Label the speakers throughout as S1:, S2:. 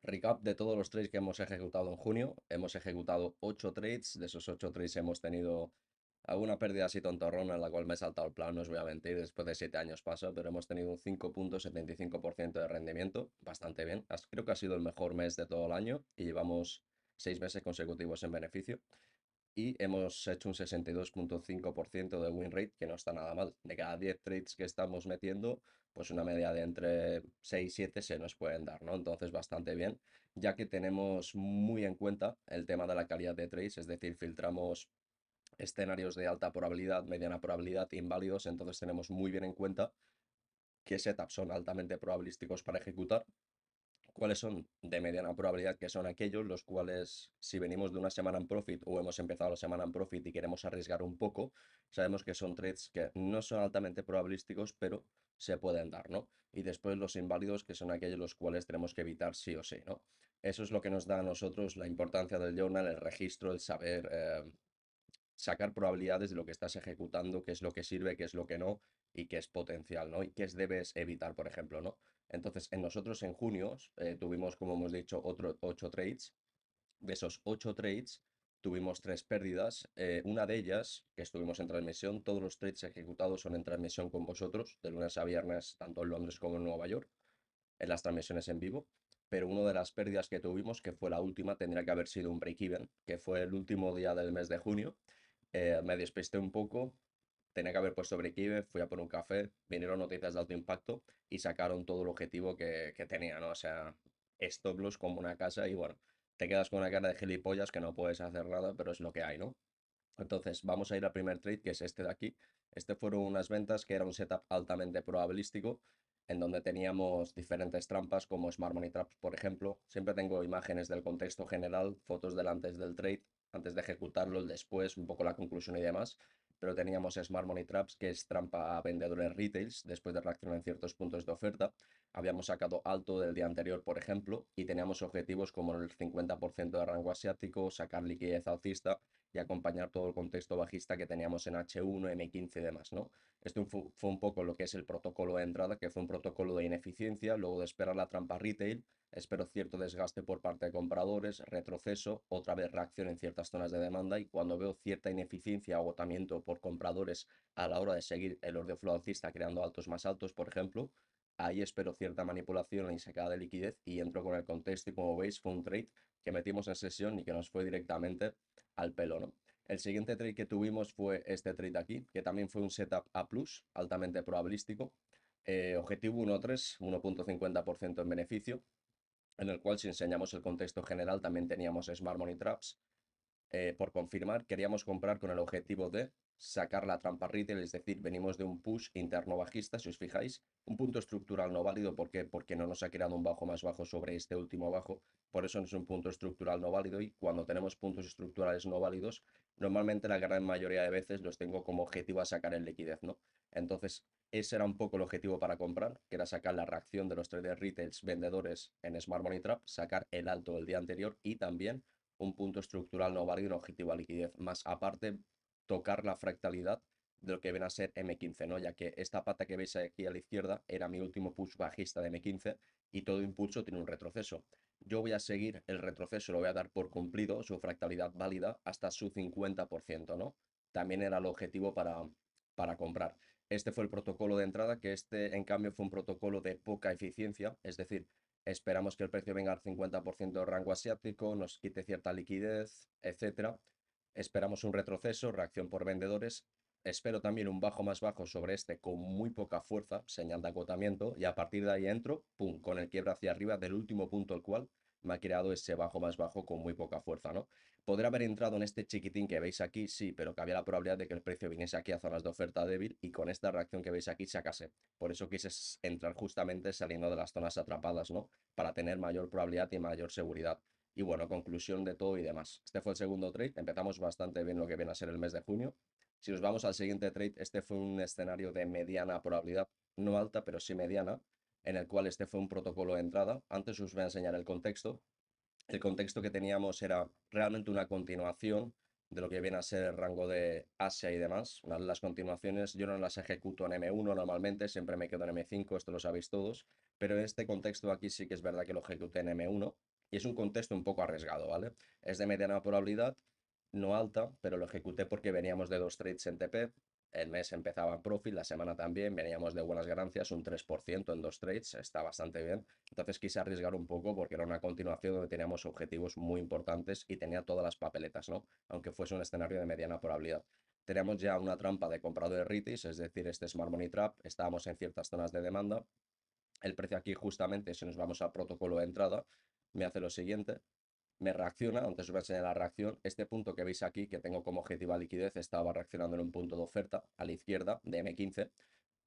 S1: Recap de todos los trades que hemos ejecutado en junio. Hemos ejecutado 8 trades. De esos 8 trades hemos tenido alguna pérdida así tontorrona en la cual me he saltado el plan, no os voy a mentir, después de 7 años pasa, pero hemos tenido un 5,75% de rendimiento, bastante bien. Creo que ha sido el mejor mes de todo el año y llevamos 6 meses consecutivos en beneficio. Y hemos hecho un 62,5% de win rate, que no está nada mal. De cada 10 trades que estamos metiendo, pues una media de entre 6 y 7 se nos pueden dar, ¿no? Entonces, bastante bien, ya que tenemos muy en cuenta el tema de la calidad de trades, es decir, filtramos escenarios de alta probabilidad, mediana probabilidad, inválidos, entonces tenemos muy bien en cuenta qué setups son altamente probabilísticos para ejecutar, cuáles son de mediana probabilidad, que son aquellos los cuales, si venimos de una semana en profit o hemos empezado la semana en profit y queremos arriesgar un poco, sabemos que son trades que no son altamente probabilísticos, pero se pueden dar, ¿no? Y después los inválidos, que son aquellos los cuales tenemos que evitar sí o sí, ¿no? Eso es lo que nos da a nosotros la importancia del journal, el registro, el saber sacar probabilidades de lo que estás ejecutando, qué es lo que sirve, qué es lo que no y qué es potencial, ¿no? Y qué debes evitar, por ejemplo, ¿no? Entonces, en nosotros en junio tuvimos, como hemos dicho, 8 trades. De esos 8 trades, tuvimos 3 pérdidas. Una de ellas, que estuvimos en transmisión, todos los trades ejecutados son en transmisión con vosotros, de lunes a viernes, tanto en Londres como en Nueva York, en las transmisiones en vivo. Pero una de las pérdidas que tuvimos, que fue la última, tendría que haber sido un break-even, que fue el último día del mes de junio. Me despisté un poco, tenía que haber puesto break-even, fui a por un café, vinieron noticias de alto impacto y sacaron todo el objetivo que tenía, ¿no? O sea, stop loss como una casa y bueno, te quedas con una cara de gilipollas que no puedes hacer nada, pero es lo que hay, ¿no? Entonces, vamos a ir al primer trade, que es este de aquí. Este fueron unas ventas que era un setup altamente probabilístico, en donde teníamos diferentes trampas como Smart Money Traps, por ejemplo. Siempre tengo imágenes del contexto general, fotos del antes del trade, antes de ejecutarlo, el después, un poco la conclusión y demás. Pero teníamos Smart Money Traps, que es trampa a vendedores retails, después de reaccionar en ciertos puntos de oferta. Habíamos sacado alto del día anterior, por ejemplo, y teníamos objetivos como el 50% de rango asiático, sacar liquidez alcista y acompañar todo el contexto bajista que teníamos en H1, M15 y demás, ¿no? Esto fue un poco lo que es el protocolo de entrada, que fue un protocolo de ineficiencia, luego de esperar la trampa retail, espero cierto desgaste por parte de compradores, retroceso, otra vez reacción en ciertas zonas de demanda y cuando veo cierta ineficiencia, agotamiento por compradores a la hora de seguir el orden flow alcista creando altos más altos, por ejemplo, ahí espero cierta manipulación y sacada de liquidez y entro con el contexto y como veis fue un trade que metimos en sesión y que nos fue directamente al pelo, ¿no? El siguiente trade que tuvimos fue este trade de aquí, que también fue un setup A+, altamente probabilístico. Objetivo 1.3, 1,50% en beneficio, en el cual si enseñamos el contexto general también teníamos Smart Money Traps, por confirmar, queríamos comprar con el objetivo de sacar la trampa retail, es decir, venimos de un push interno bajista, si os fijáis, un punto estructural no válido, ¿por qué? Porque no nos ha creado un bajo más bajo sobre este último bajo, por eso no es un punto estructural no válido y cuando tenemos puntos estructurales no válidos, normalmente la gran mayoría de veces los tengo como objetivo a sacar en liquidez, ¿no? Entonces, ese era un poco el objetivo para comprar, que era sacar la reacción de los traders retails vendedores en Smart Money Trap, sacar el alto del día anterior y también un punto estructural no válido y un objetivo a liquidez. Más aparte, tocar la fractalidad de lo que viene a ser M15, ¿no? Ya que esta pata que veis aquí a la izquierda era mi último push bajista de M15 y todo impulso tiene un retroceso. Yo voy a seguir el retroceso, lo voy a dar por cumplido, su fractalidad válida hasta su 50%, ¿no? También era el objetivo para comprar. Este fue el protocolo de entrada, que este en cambio fue un protocolo de poca eficiencia, es decir, esperamos que el precio venga al 50% de rango asiático, nos quite cierta liquidez, etcétera. Esperamos un retroceso, reacción por vendedores. Espero también un bajo más bajo sobre este con muy poca fuerza, señal de agotamiento, y a partir de ahí entro, pum, con el quiebre hacia arriba del último punto el cual me ha creado ese bajo más bajo con muy poca fuerza, ¿no? Podría haber entrado en este chiquitín que veis aquí, sí, pero que había la probabilidad de que el precio viniese aquí a zonas de oferta débil y con esta reacción que veis aquí sacase. Por eso quise entrar justamente saliendo de las zonas atrapadas, ¿no? Para tener mayor probabilidad y mayor seguridad. Y bueno, conclusión de todo y demás. Este fue el segundo trade. Empezamos bastante bien lo que viene a ser el mes de junio. Si nos vamos al siguiente trade, este fue un escenario de mediana probabilidad, no alta, pero sí mediana, en el cual este fue un protocolo de entrada. Antes os voy a enseñar el contexto. El contexto que teníamos era realmente una continuación de lo que viene a ser el rango de Asia y demás. Las continuaciones yo no las ejecuto en M1 normalmente, siempre me quedo en M5, esto lo sabéis todos, pero en este contexto aquí sí que es verdad que lo ejecuté en M1, Y es un contexto un poco arriesgado, ¿vale? Es de mediana probabilidad, no alta, pero lo ejecuté porque veníamos de dos trades en TP. El mes empezaba en profit, la semana también, veníamos de buenas ganancias, un 3% en dos trades, está bastante bien. Entonces quise arriesgar un poco porque era una continuación donde teníamos objetivos muy importantes y tenía todas las papeletas, ¿no? Aunque fuese un escenario de mediana probabilidad. Teníamos ya una trampa de comprador de REITs, es decir, este Smart Money Trap, estábamos en ciertas zonas de demanda. El precio aquí justamente, si nos vamos al protocolo de entrada, me hace lo siguiente, me reacciona, antes os voy a enseñar la reacción, este punto que veis aquí, que tengo como objetivo liquidez, estaba reaccionando en un punto de oferta a la izquierda de M15,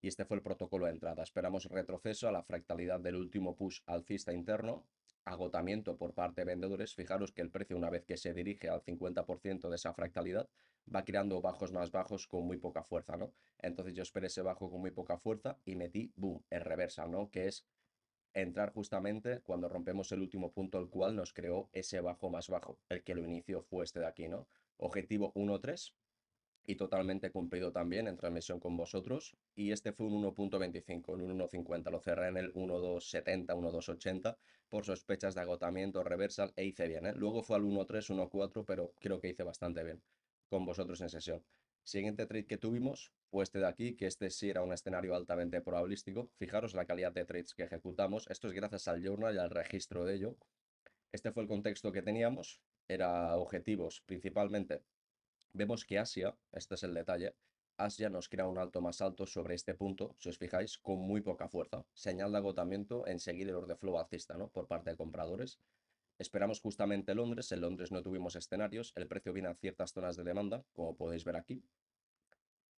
S1: y este fue el protocolo de entrada. Esperamos retroceso a la fractalidad del último push alcista interno, agotamiento por parte de vendedores. Fijaros que el precio, una vez que se dirige al 50% de esa fractalidad, va creando bajos más bajos con muy poca fuerza, ¿no? Entonces yo esperé ese bajo con muy poca fuerza y metí, boom, el reversal, ¿no? Que es entrar justamente cuando rompemos el último punto, el cual nos creó ese bajo más bajo. El que lo inició fue este de aquí, ¿no? Objetivo 1.3 y totalmente cumplido también en transmisión con vosotros. Y este fue un 1.25, un 1.50. Lo cerré en el 1.270, 1.280 por sospechas de agotamiento, reversal e hice bien, ¿eh? Luego fue al 1.3, 1.4, pero creo que hice bastante bien con vosotros en sesión. Siguiente trade que tuvimos fue este de aquí, que este sí era un escenario altamente probabilístico. Fijaros la calidad de trades que ejecutamos. Esto es gracias al journal y al registro de ello. Este fue el contexto que teníamos. Era objetivos principalmente. Vemos que Asia, este es el detalle, Asia nos crea un alto más alto sobre este punto, si os fijáis, con muy poca fuerza. Señal de agotamiento en seguir el order flow alcista, ¿no? Por parte de compradores. Esperamos justamente Londres, en Londres no tuvimos escenarios, el precio viene a ciertas zonas de demanda, como podéis ver aquí,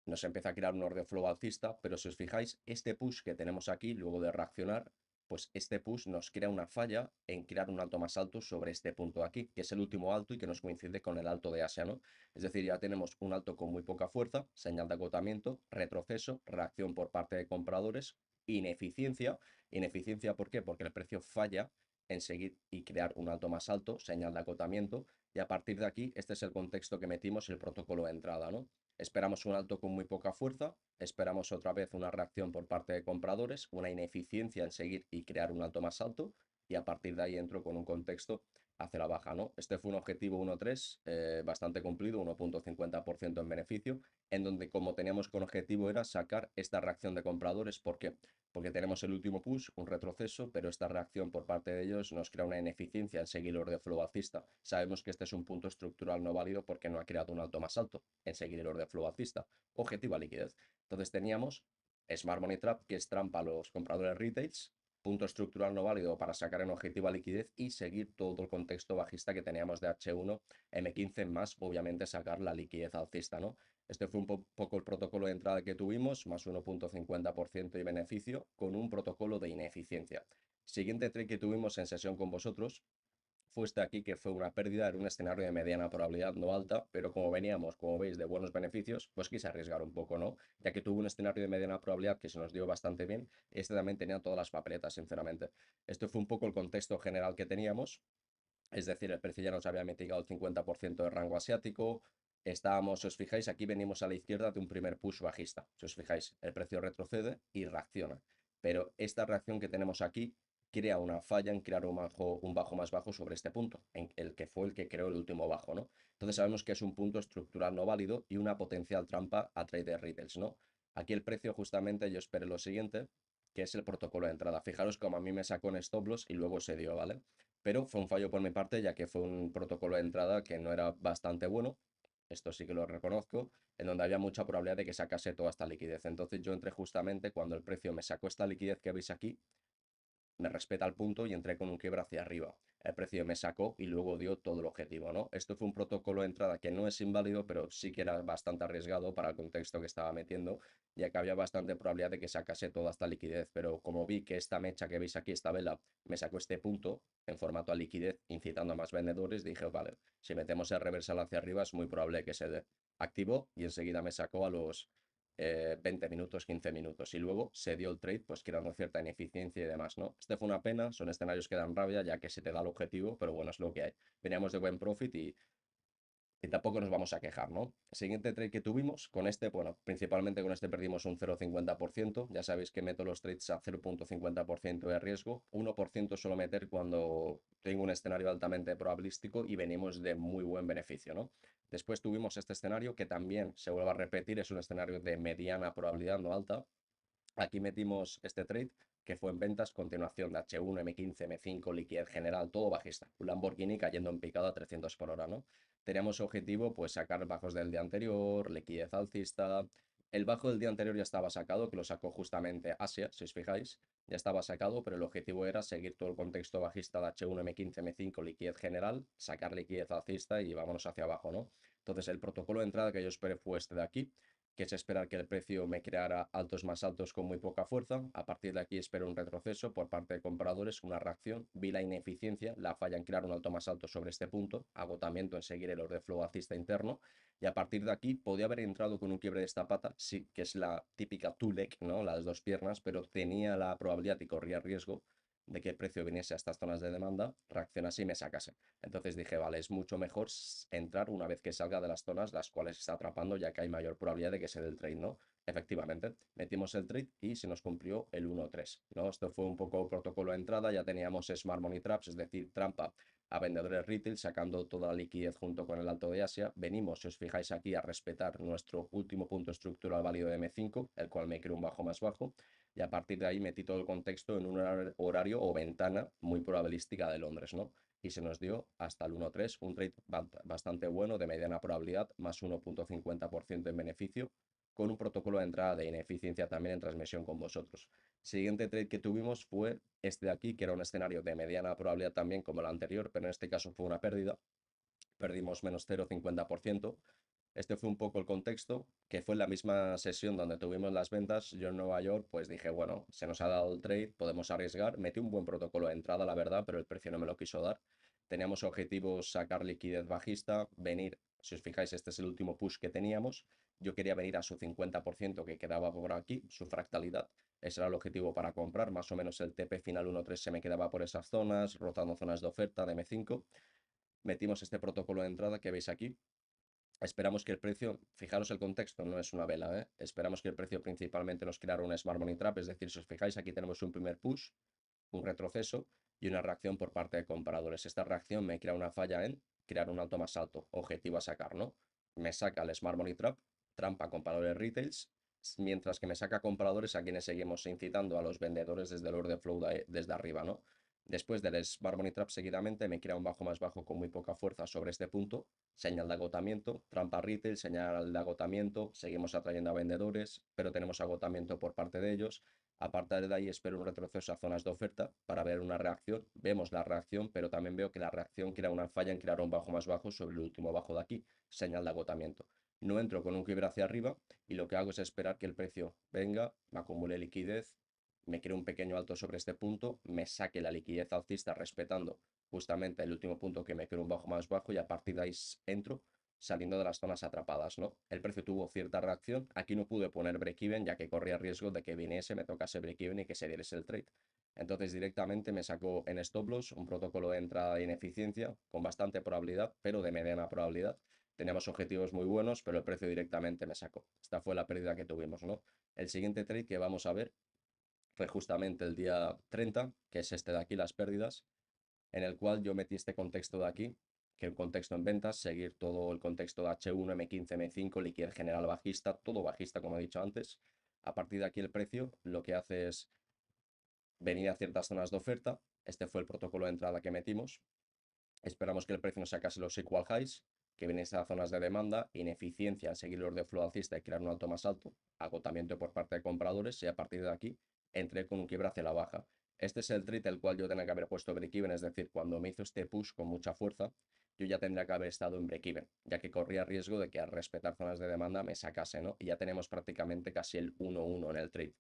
S1: nos empieza a crear un order flow alcista, pero si os fijáis, este push que tenemos aquí, luego de reaccionar, pues este push nos crea una falla en crear un alto más alto sobre este punto de aquí, que es el último alto y que nos coincide con el alto de Asia, ¿no? Es decir, ya tenemos un alto con muy poca fuerza, señal de agotamiento, retroceso, reacción por parte de compradores, ineficiencia. ¿Ineficiencia por qué? Porque el precio falla en seguir y crear un alto más alto, señal de agotamiento, y a partir de aquí, este es el contexto que metimos el protocolo de entrada, ¿no? Esperamos un alto con muy poca fuerza, esperamos otra vez una reacción por parte de compradores, una ineficiencia en seguir y crear un alto más alto, y a partir de ahí entro con un contexto hacia la baja, ¿no? Este fue un objetivo 1.3, bastante cumplido, 1.50% en beneficio, en donde como teníamos con objetivo era sacar esta reacción de compradores. ¿Por qué? Porque tenemos el último push, un retroceso, pero esta reacción por parte de ellos nos crea una ineficiencia en seguir el orden flow alcista. Sabemos que este es un punto estructural no válido porque no ha creado un alto más alto en seguir el orden flow alcista. Objetivo a liquidez. Entonces teníamos Smart Money Trap, que es trampa a los compradores retails, punto estructural no válido para sacar en objetivo a liquidez y seguir todo el contexto bajista que teníamos de H1, M15, más obviamente sacar la liquidez alcista, ¿no? Este fue un poco el protocolo de entrada que tuvimos, más 1.50% y beneficio, con un protocolo de ineficiencia. Siguiente trade que tuvimos en sesión con vosotros fue este aquí, que fue una pérdida en un escenario de mediana probabilidad, no alta, pero como veníamos, como veis, de buenos beneficios, pues quise arriesgar un poco, ¿no? Ya que tuvo un escenario de mediana probabilidad que se nos dio bastante bien, este también tenía todas las papeletas, sinceramente. Esto fue un poco el contexto general que teníamos, es decir, el precio ya nos había mitigado el 50% de rango asiático. Estábamos, si os fijáis, aquí venimos a la izquierda de un primer push bajista. Si os fijáis, el precio retrocede y reacciona. Pero esta reacción que tenemos aquí crea una falla en crear un bajo más bajo sobre este punto, en el que fue el que creó el último bajo, ¿no? Entonces sabemos que es un punto estructural no válido y una potencial trampa a trader retails, ¿no? Aquí el precio justamente yo esperé lo siguiente, que es el protocolo de entrada. Fijaros como a mí me sacó en stop loss y luego se dio, ¿vale? Pero fue un fallo por mi parte, ya que fue un protocolo de entrada que no era bastante bueno, esto sí que lo reconozco, en donde había mucha probabilidad de que sacase toda esta liquidez. Entonces yo entré justamente cuando el precio me sacó esta liquidez que veis aquí, me respeta el punto y entré con un quiebre hacia arriba. El precio me sacó y luego dio todo el objetivo, ¿no? Esto fue un protocolo de entrada que no es inválido, pero sí que era bastante arriesgado para el contexto que estaba metiendo, ya que había bastante probabilidad de que sacase toda esta liquidez. Pero como vi que esta mecha que veis aquí, esta vela, me sacó este punto en formato a liquidez, incitando a más vendedores, dije, vale, si metemos el reversal hacia arriba es muy probable que se dé. Activó y enseguida me sacó a los 20 minutos, 15 minutos. Y luego se dio el trade, pues creando cierta ineficiencia y demás, ¿no? Este fue una pena, son escenarios que dan rabia ya que se te da el objetivo, pero bueno, es lo que hay. Veníamos de buen profit y tampoco nos vamos a quejar, ¿no? Siguiente trade que tuvimos, con este, bueno, principalmente con este perdimos un 0,50%. Ya sabéis que meto los trades a 0,50% de riesgo. 1% suelo meter cuando tengo un escenario altamente probabilístico y venimos de muy buen beneficio, ¿no? Después tuvimos este escenario que también se vuelve a repetir, es un escenario de mediana probabilidad, no alta. Aquí metimos este trade que fue en ventas, continuación de H1, M15, M5, liquidez general, todo bajista. Un Lamborghini cayendo en picado a 300 por hora, ¿no? Teníamos objetivo, pues, sacar bajos del día anterior, liquidez alcista. El bajo del día anterior ya estaba sacado, que lo sacó justamente Asia, si os fijáis. Ya estaba sacado, pero el objetivo era seguir todo el contexto bajista de H1, M15, M5, liquidez general, sacar liquidez alcista y vámonos hacia abajo, ¿no? Entonces, el protocolo de entrada que yo esperé fue este de aquí, que es esperar que el precio me creara altos más altos con muy poca fuerza. A partir de aquí espero un retroceso por parte de compradores, una reacción. Vi la ineficiencia, la falla en crear un alto más alto sobre este punto, agotamiento en seguir el order flow alcista interno. Y a partir de aquí podía haber entrado con un quiebre de esta pata, sí, que es la típica two leg, ¿no? Las dos piernas, pero tenía la probabilidad y corría riesgo de que el precio viniese a estas zonas de demanda, reaccionase y me sacase. Entonces dije, vale, es mucho mejor entrar una vez que salga de las zonas las cuales está atrapando, ya que hay mayor probabilidad de que se dé el trade, ¿no? Efectivamente, metimos el trade y se nos cumplió el 1-3, ¿no? Esto fue un poco protocolo de entrada, ya teníamos Smart Money Traps, es decir, trampa a vendedores retail, sacando toda la liquidez junto con el alto de Asia. Venimos, si os fijáis aquí, a respetar nuestro último punto estructural válido de M5, el cual me creó un bajo más bajo, y a partir de ahí metí todo el contexto en un horario o ventana muy probabilística de Londres, ¿no? Y se nos dio hasta el 1-3, un trade bastante bueno de mediana probabilidad, más 1,50% en beneficio, con un protocolo de entrada de ineficiencia también en transmisión con vosotros. Siguiente trade que tuvimos fue este de aquí, que era un escenario de mediana probabilidad también como el anterior, pero en este caso fue una pérdida. Perdimos menos 0,50%. Este fue un poco el contexto, que fue en la misma sesión donde tuvimos las ventas. Yo en Nueva York, pues dije, bueno, se nos ha dado el trade, podemos arriesgar. Metí un buen protocolo de entrada, la verdad, pero el precio no me lo quiso dar. Teníamos objetivos sacar liquidez bajista, venir, si os fijáis, este es el último push que teníamos. Yo quería venir a su 50% que quedaba por aquí, su fractalidad. Ese era el objetivo para comprar, más o menos el TP final 1.3 se me quedaba por esas zonas, rozando zonas de oferta de M5. Metimos este protocolo de entrada que veis aquí. Esperamos que el precio, fijaros el contexto, no es una vela, ¿eh? Esperamos que el precio principalmente nos creara un Smart Money Trap, es decir, si os fijáis, aquí tenemos un primer push, un retroceso y una reacción por parte de compradores. Esta reacción me crea una falla en crear un alto más alto, objetivo a sacar, ¿no? Me saca el Smart Money Trap, trampa compradores retails, mientras que me saca compradores a quienes seguimos incitando a los vendedores desde el order flow desde arriba, ¿no? Después del Smart Money Trap seguidamente me crea un bajo más bajo con muy poca fuerza sobre este punto, señal de agotamiento, trampa retail, señal de agotamiento, seguimos atrayendo a vendedores, pero tenemos agotamiento por parte de ellos. A partir de ahí espero un retroceso a zonas de oferta para ver una reacción. Vemos la reacción, pero también veo que la reacción crea una falla en crear un bajo más bajo sobre el último bajo de aquí, señal de agotamiento. No entro con un quiebre hacia arriba y lo que hago es esperar que el precio venga, me acumule liquidez, me cree un pequeño alto sobre este punto, me saque la liquidez alcista respetando justamente el último punto que me cree un bajo más bajo y a partir de ahí entro saliendo de las zonas atrapadas, ¿no? El precio tuvo cierta reacción, aquí no pude poner break-even ya que corría riesgo de que viniese, me tocase break-even y que se diese el trade. Entonces directamente me sacó en stop loss un protocolo de entrada de ineficiencia con bastante probabilidad, pero de mediana probabilidad. Teníamos objetivos muy buenos, pero el precio directamente me sacó. Esta fue la pérdida que tuvimos, ¿no? El siguiente trade que vamos a ver fue justamente el día 30, que es este de aquí, las pérdidas, en el cual yo metí este contexto de aquí, que el contexto en ventas, seguir todo el contexto de H1, M15, M5, liquidez general bajista, todo bajista como he dicho antes. A partir de aquí el precio lo que hace es venir a ciertas zonas de oferta. Este fue el protocolo de entrada que metimos. Esperamos que el precio nos sacase los equal highs, que viniese a zonas de demanda, ineficiencia en seguir los de flow alcista y crear un alto más alto, agotamiento por parte de compradores y a partir de aquí entré con un quiebre hacia la baja. Este es el trade el cual yo tenía que haber puesto break-even, es decir, cuando me hizo este push con mucha fuerza, yo ya tendría que haber estado en break-even, ya que corría riesgo de que al respetar zonas de demanda me sacase, ¿no? Y ya tenemos prácticamente casi el 1-1 en el trade,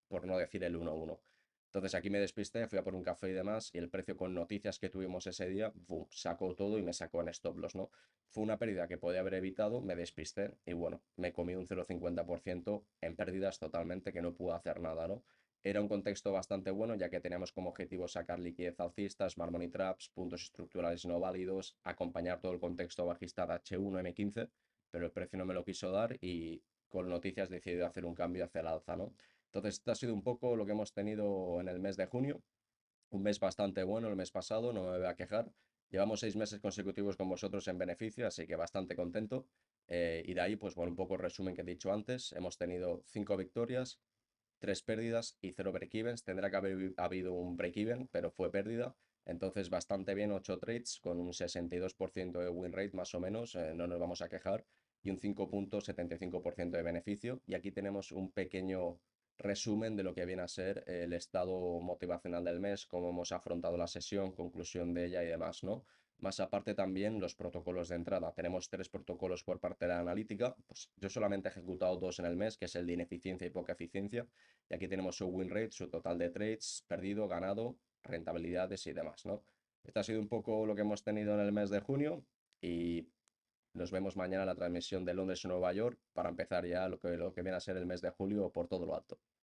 S1: por no decir el 1-1. Entonces aquí me despisté, fui a por un café y demás, y el precio con noticias que tuvimos ese día, ¡bum!, sacó todo y me sacó en stop loss, ¿no? Fue una pérdida que podía haber evitado, me despisté y bueno, me comí un 0,50% en pérdidas totalmente que no pude hacer nada, ¿no? Era un contexto bastante bueno, ya que teníamos como objetivo sacar liquidez alcista, smart money traps, puntos estructurales no válidos, acompañar todo el contexto bajista de H1, M15, pero el precio no me lo quiso dar y con noticias decidí hacer un cambio hacia el alza, ¿no? Entonces, esto ha sido un poco lo que hemos tenido en el mes de junio. Un mes bastante bueno el mes pasado, no me voy a quejar. Llevamos 6 meses consecutivos con vosotros en beneficio, así que bastante contento. Y de ahí, pues bueno, un poco el resumen que he dicho antes. Hemos tenido 5 victorias, 3 pérdidas y 0 break-evens. Tendrá que haber habido un break-even, pero fue pérdida. Entonces, bastante bien, 8 trades con un 62% de win rate más o menos, no nos vamos a quejar, y un 5,75% de beneficio. Y aquí tenemos un pequeño resumen de lo que viene a ser el estado motivacional del mes, cómo hemos afrontado la sesión, conclusión de ella y demás, ¿no? Más aparte también los protocolos de entrada. Tenemos 3 protocolos por parte de la analítica. Pues yo solamente he ejecutado 2 en el mes, que es el de ineficiencia y poca eficiencia. Y aquí tenemos su win rate, su total de trades, perdido, ganado, rentabilidades y demás, ¿no? Esto ha sido un poco lo que hemos tenido en el mes de junio y nos vemos mañana en la transmisión de Londres y Nueva York para empezar ya lo que viene a ser el mes de julio por todo lo alto.